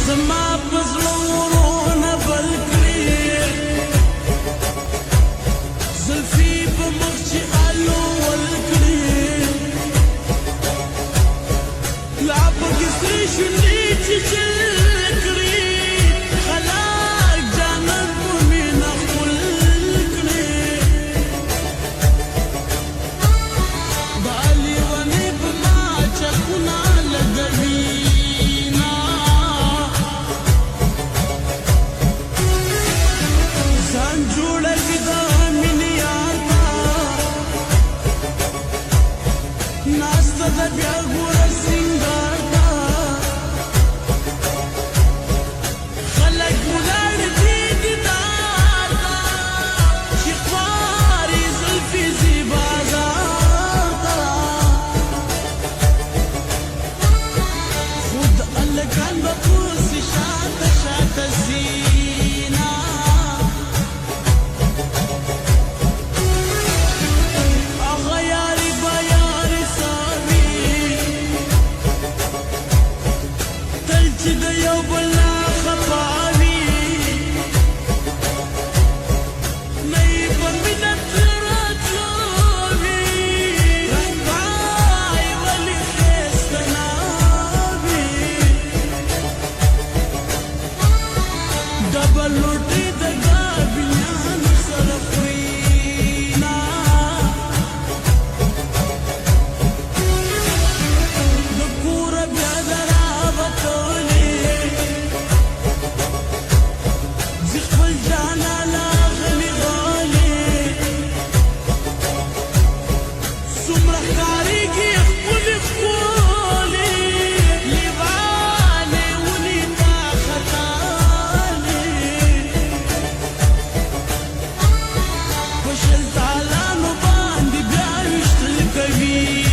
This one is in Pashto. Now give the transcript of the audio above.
زما په زړه ورونه بل کړي زلفي په مخ چې الو ول کړي لا پکې سرې شونډې چې چل کړي خلاق جانان په مینه خپل کړي د لیونۍ په ما چکونه لګوي بیا ګوره سینګار کا خلک ولاړ دي دیدار کا چې خوارې زلفې زی بازار کا خود الکان به پوسې شاته شاته زینا چې د یو بل نه خفا وي نه یې په مینه زړه تلوي رنګای ولې ښایسته نه وي ډبل روټۍ د ګابینیانو سره خوري نه د کوره بیا د راوتلو شل تعالانو باندې بیا وشتل کوي